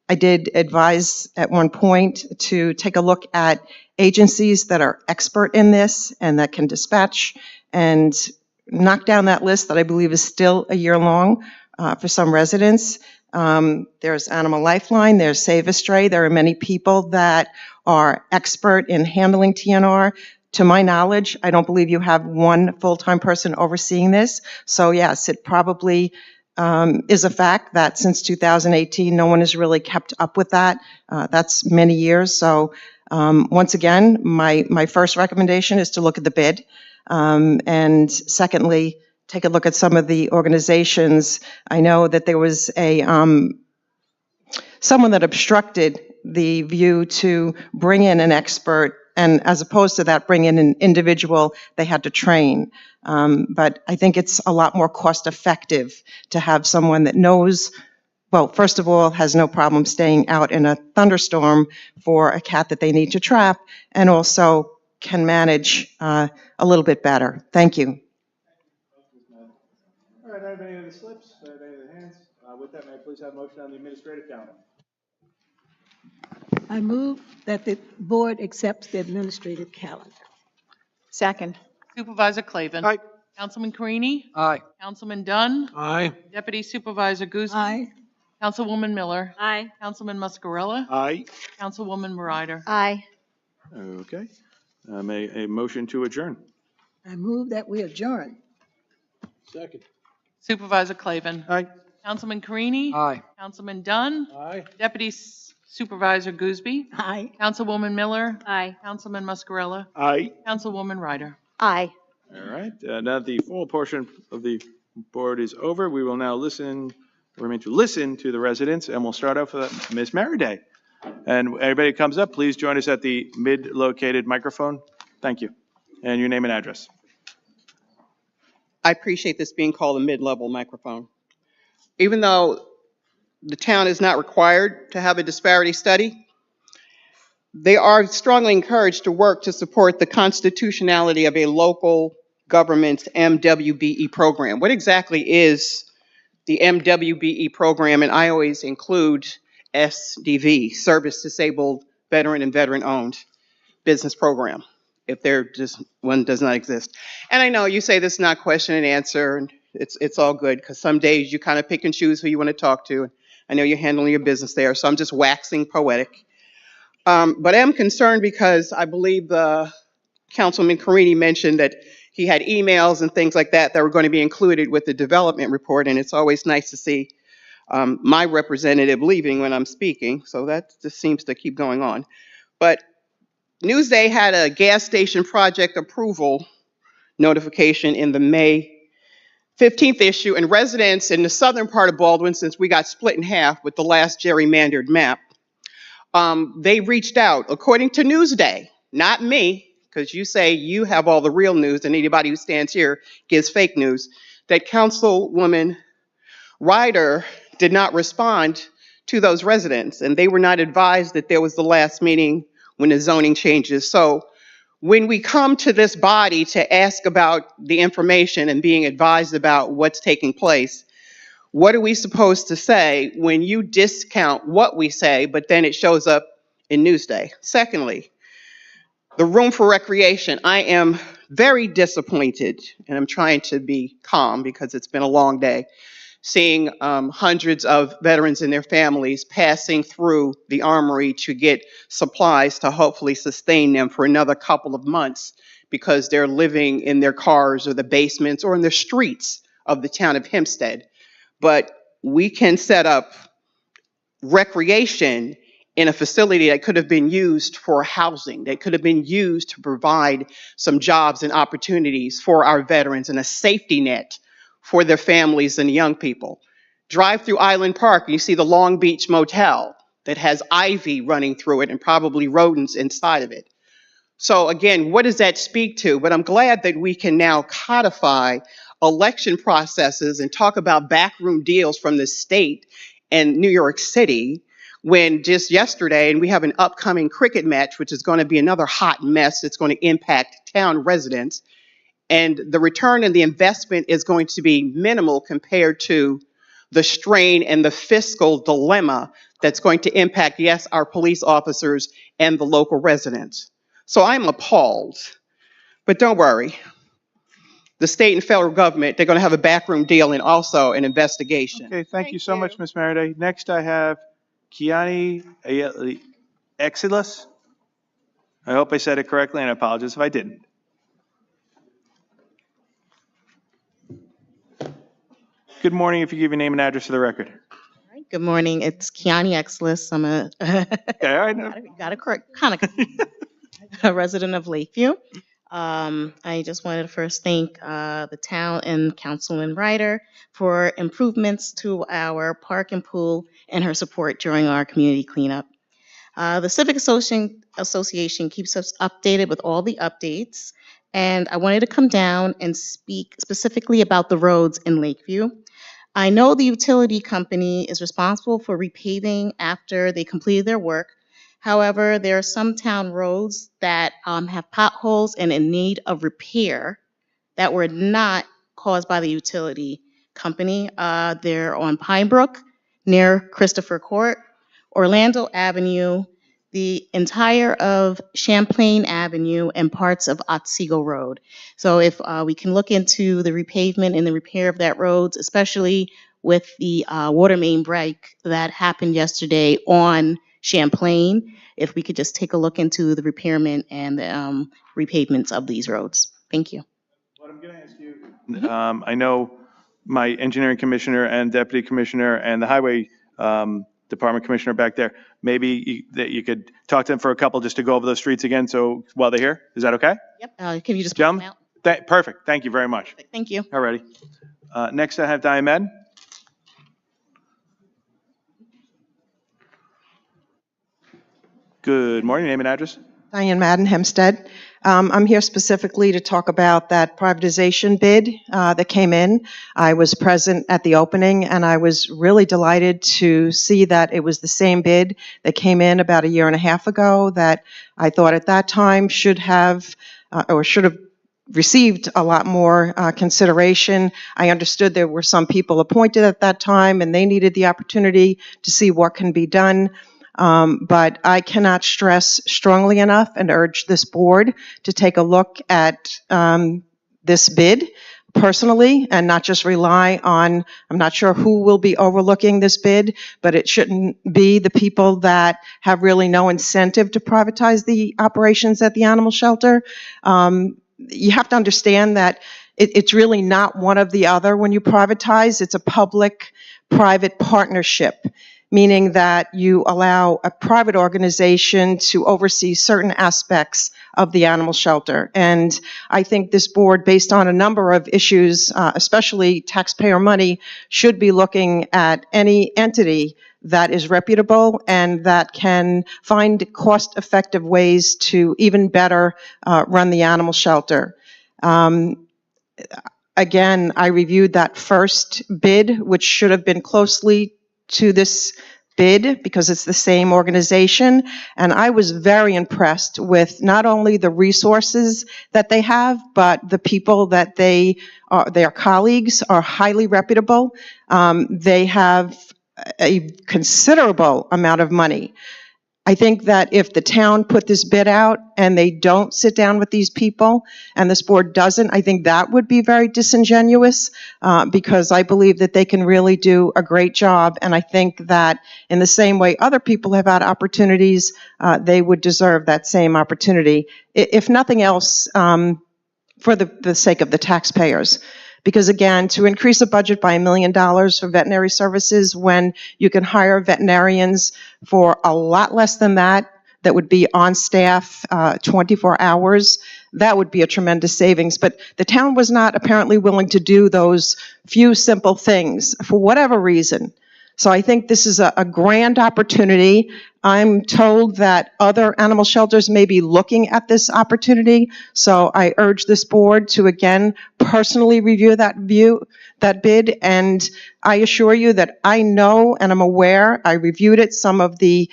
I did advise at one point to take a look at agencies that are expert in this and that can dispatch and knock down that list that I believe is still a year long for some residents. There's Animal Lifeline, there's Save a Stray. There are many people that are expert in handling TNR. To my knowledge, I don't believe you have one full-time person overseeing this. So yes, it probably is a fact that since 2018, no one has really kept up with that. That's many years. So once again, my first recommendation is to look at the bid. And secondly, take a look at some of the organizations. I know that there was someone that obstructed the view to bring in an expert, and as opposed to that, bring in an individual they had to train. But I think it's a lot more cost effective to have someone that knows, well, first of all, has no problem staying out in a thunderstorm for a cat that they need to trap, and also can manage a little bit better. Thank you. All right, I have any other slips? I have any other hands? With that, may I please have a motion on the administrative calendar? I move that the board accepts the administrative calendar. Second. Supervisor Clavin. Aye. Councilman Carini. Aye. Councilman Dunn. Aye. Deputy Supervisor Guzman. Aye. Councilwoman Miller. Aye. Councilman Muscarella. Aye. Councilwoman Ryder. Aye. Okay. May a motion to adjourn? I move that we adjourn. Second. Supervisor Clavin. Aye. Councilman Carini. Aye. Councilman Dunn. Aye. Deputy Supervisor Gooseby. Aye. Councilwoman Miller. Aye. Councilman Muscarella. Aye. Councilwoman Ryder. Aye. All right, now that the formal portion of the board is over, we will now remain to listen to the residents, and we'll start off with Ms. Merriday. And everybody that comes up, please join us at the mid-located microphone. Thank you. And your name and address. I appreciate this being called a mid-level microphone. Even though the town is not required to have a disparity study, they are strongly encouraged to work to support the constitutionality of a local government's MWBE program. What exactly is the MWBE program? And I always include SDV, Service Disabled Veteran and Veteran-Owned Business Program, if there just one does not exist. And I know you say this is not question and answer, and it's all good, because some days you kind of pick and choose who you want to talk to. I know you're handling your business there, so I'm just waxing poetic. But I am concerned because I believe Councilman Carini mentioned that he had emails and things like that were going to be included with the development report, and it's always nice to see my representative leaving when I'm speaking, so that just seems to keep going on. But Newsday had a gas station project approval notification in the May 15th issue, and residents in the southern part of Baldwin, since we got split in half with the last gerrymandered map, they reached out, according to Newsday, not me, because you say you have all the real news and anybody who stands here gives fake news, that Councilwoman Ryder did not respond to those residents, and they were not advised that there was the last meeting when the zoning changes. So when we come to this body to ask about the information and being advised about what's taking place, what are we supposed to say when you discount what we say, but then it shows up in Newsday? Secondly, the room for recreation. I am very disappointed, and I'm trying to be calm because it's been a long day, seeing hundreds of veterans and their families passing through the armory to get supplies to hopefully sustain them for another couple of months because they're living in their cars or the basements or in the streets of the town of Hempstead. But we can set up recreation in a facility that could have been used for housing, that could have been used to provide some jobs and opportunities for our veterans and a safety net for their families and young people. Drive through Island Park, you see the Long Beach Motel that has ivy running through it and probably rodents inside of it. So again, what does that speak to? But I'm glad that we can now codify election processes and talk about backroom deals from the state and New York City, when just yesterday, and we have an upcoming cricket match, which is going to be another hot mess that's going to impact town residents, and the return and the investment is going to be minimal compared to the strain and the fiscal dilemma that's going to impact, yes, our police officers and the local residents. So I'm appalled. But don't worry. The state and federal government, they're going to have a backroom deal and also an investigation. Okay, thank you so much, Ms. Maraday. Next, I have Kiani Exilas. I hope I said it correctly, and I apologize if I didn't. Good morning. If you give your name and address for the record. Good morning. It's Kiani Exlis. I'm a Okay, I know. got it correct, kind of a resident of Lakeview. I just wanted to first thank the town and Councilman Ryder for improvements to our park and pool and her support during our community cleanup. The Civic Association keeps us updated with all the updates, and I wanted to come down and speak specifically about the roads in Lakeview. I know the utility company is responsible for repaving after they completed their work. However, there are some town roads that have potholes and in need of repair that were not caused by the utility company. They're on Pine Brook, near Christopher Court, Orlando Avenue, the entire of Champlain Avenue, and parts of Otsego Road. So if we can look into the repavement and the repair of that roads, especially with the water main break that happened yesterday on Champlain, if we could just take a look into the repairment and the repavements of these roads. Thank you. What I'm going to ask you, I know my engineering commissioner and deputy commissioner and the highway department commissioner back there, maybe that you could talk to them for a couple just to go over those streets again. So while they're here, is that okay? Yep. Can you just put them out? Perfect. Thank you very much. Thank you. All righty. Next, I have Diane. Good morning. Name and address. Diane Madden, Hempstead. I'm here specifically to talk about that privatization bid that came in. I was present at the opening, and I was really delighted to see that it was the same bid that came in about a year and a half ago that I thought at that time should have received a lot more consideration. I understood there were some people appointed at that time, and they needed the opportunity to see what can be done. But I cannot stress strongly enough and urge this board to take a look at this bid personally and not just rely on, I'm not sure who will be overlooking this bid, but it shouldn't be the people that have really no incentive to privatize the operations at the animal shelter. You have to understand that it's really not one of the other when you privatize. It's a public-private partnership, meaning that you allow a private organization to oversee certain aspects of the animal shelter. And I think this board, based on a number of issues, especially taxpayer money, should be looking at any entity that is reputable and that can find cost-effective ways to even better run the animal shelter. Again, I reviewed that first bid, which should have been closely to this bid because it's the same organization, and I was very impressed with not only the resources that they have, but the people that their colleagues are highly reputable. They have a considerable amount of money. I think that if the town put this bid out and they don't sit down with these people and this board doesn't, I think that would be very disingenuous because I believe that they can really do a great job. And I think that in the same way other people have had opportunities, they would deserve that same opportunity, if nothing else, for the sake of the taxpayers. Because again, to increase a budget by $1 million for veterinary services when you can hire veterinarians for a lot less than that would be on staff 24 hours, that would be a tremendous savings. But the town was not apparently willing to do those few simple things for whatever reason. So I think this is a grand opportunity. I'm told that other animal shelters may be looking at this opportunity. So I urge this board to again personally review that bid. And I assure you that I know and I'm aware, I reviewed it, some of the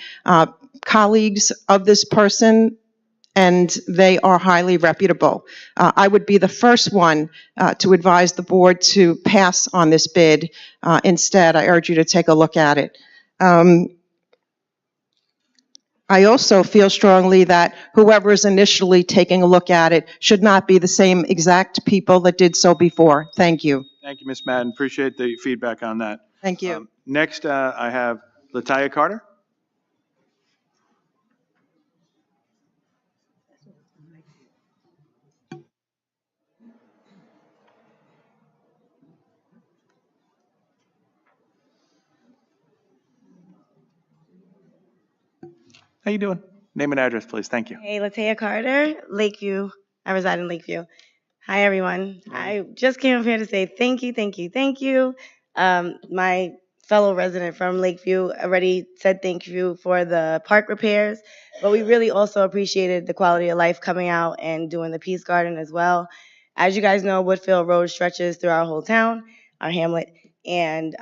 colleagues of this person and they are highly reputable. I would be the first one to advise the board to pass on this bid. Instead, I urge you to take a look at it. I also feel strongly that whoever is initially taking a look at it should not be the same exact people that did so before. Thank you. Thank you, Ms. Madden. Appreciate the feedback on that. Thank you. Next, I have Latanya Carter. How you doing? Name and address, please. Thank you. Hey, Latea Carter, Lakeview. I reside in Lakeview. Hi, everyone. I just came up here to say thank you, thank you, thank you. My fellow resident from Lakeview already said thank you for the park repairs, but we really also appreciated the quality of life coming out and doing the Peace Garden as well. As you guys know, Woodfield Road stretches through our whole town, our hamlet, and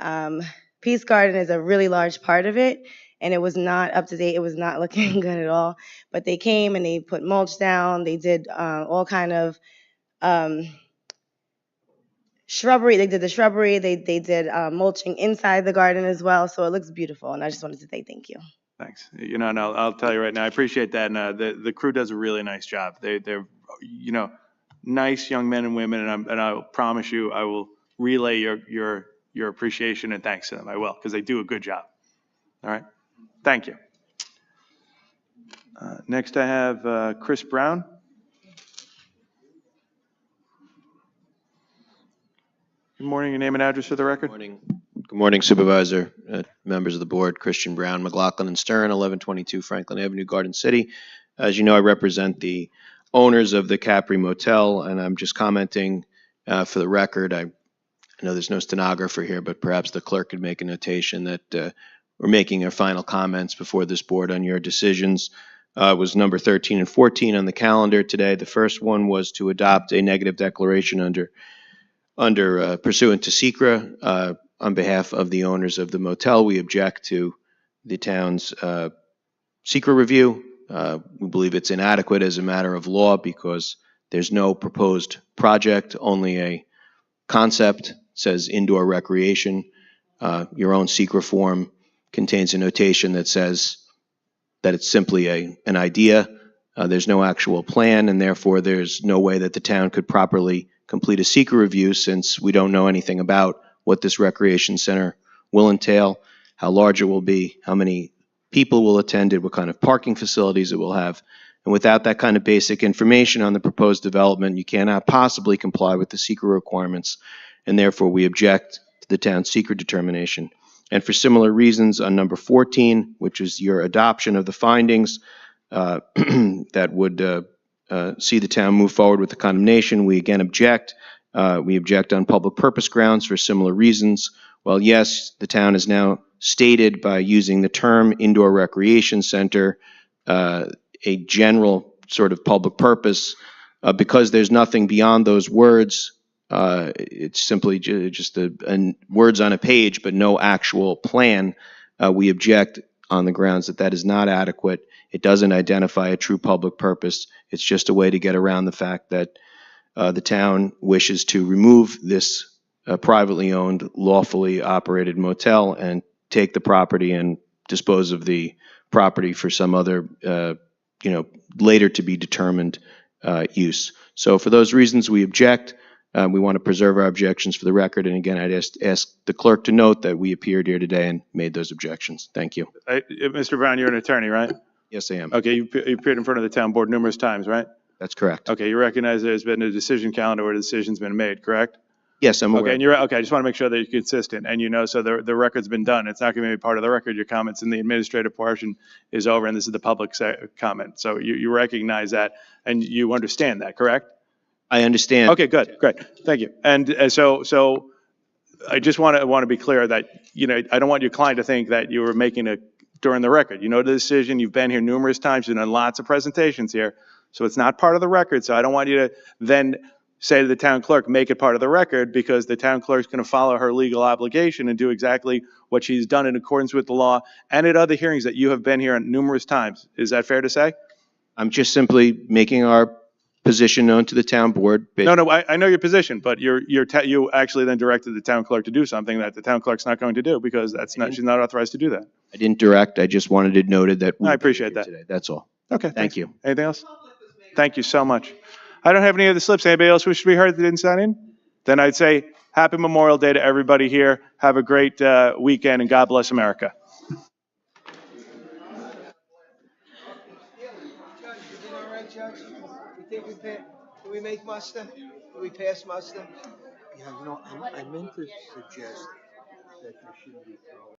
Peace Garden is a really large part of it. And it was not up to date. It was not looking good at all. But they came and they put mulch down. They did all kind of shrubbery. They did the shrubbery. They did mulching inside the garden as well. So it looks beautiful. And I just wanted to say thank you. Thanks. You know, and I'll tell you right now, I appreciate that. And the crew does a really nice job. They're, you know, nice young men and women. And I promise you, I will relay your appreciation and thanks to them. I will, because they do a good job. All right. Thank you. Next, I have Chris Brown. Good morning. Your name and address for the record. Good morning, Supervisor, members of the board, Christian Brown, McLaughlin and Stern, 1122 Franklin Avenue, Garden City. As you know, I represent the owners of the Capri Motel, and I'm just commenting for the record. I know there's no stenographer here, but perhaps the clerk could make a notation that we're making our final comments before this board on your decisions. Was number 13 and 14 on the calendar today. The first one was to adopt a negative declaration under pursuant to SECRA. On behalf of the owners of the motel, we object to the town's SECRA review. We believe it's inadequate as a matter of law because there's no proposed project, only a concept. It says indoor recreation. Your own SECRA form contains a notation that says that it's simply an idea. There's no actual plan, and therefore there's no way that the town could properly complete a SECRA review since we don't know anything about what this recreation center will entail, how large it will be, how many people will attend it, what kind of parking facilities it will have. And without that kind of basic information on the proposed development, you cannot possibly comply with the SECRA requirements, and therefore we object to the town's SECRA determination. And for similar reasons, on number 14, which is your adoption of the findings that would see the town move forward with the condemnation, we again object. We object on public purpose grounds for similar reasons. Well, yes, the town has now stated by using the term indoor recreation center a general sort of public purpose. Because there's nothing beyond those words, it's simply just words on a page, but no actual plan. We object on the grounds that that is not adequate. It doesn't identify a true public purpose. It's just a way to get around the fact that the town wishes to remove this privately owned, lawfully operated motel and take the property and dispose of the property for some other, later to be determined use. So for those reasons, we object. We want to preserve our objections for the record. And again, I'd ask the clerk to note that we appeared here today and made those objections. Thank you. Mr. Brown, you're an attorney, right? Yes, I am. Okay, you appeared in front of the town board numerous times, right? That's correct. Okay, you recognize there's been a decision calendar where the decision's been made, correct? Yes, I'm aware. Okay, and you're okay. I just want to make sure that you're consistent, and you know, so the record's been done. It's not going to be part of the record. Your comments in the administrative portion is over, and this is the public comment. So you recognize that, and you understand that, correct? I understand. Okay, good, great, thank you. And so I just want to be clear that I don't want your client to think that you were making a during the record. You know the decision. You've been here numerous times. You've done lots of presentations here, so it's not part of the record. So I don't want you to then say to the town clerk, make it part of the record, because the town clerk's going to follow her legal obligation and do exactly what she's done in accordance with the law and at other hearings that you have been here on numerous times. Is that fair to say? I'm just simply making our position known to the town board. No, I know your position, but you actually then directed the town clerk to do something that the town clerk's not going to do because she's not authorized to do that. I didn't direct, I just wanted it noted that. I appreciate that. Today. That's all. Okay. Thank thanks. you. Anything else? Thank you so much. I don't have any other slips. Anybody else wish to be heard that didn't sign in? Then I'd say happy Memorial Day to everybody here. Have a great weekend and God bless America. Judge, you think can we make muster? Can we pass muster? Yeah, I meant to suggest that there should be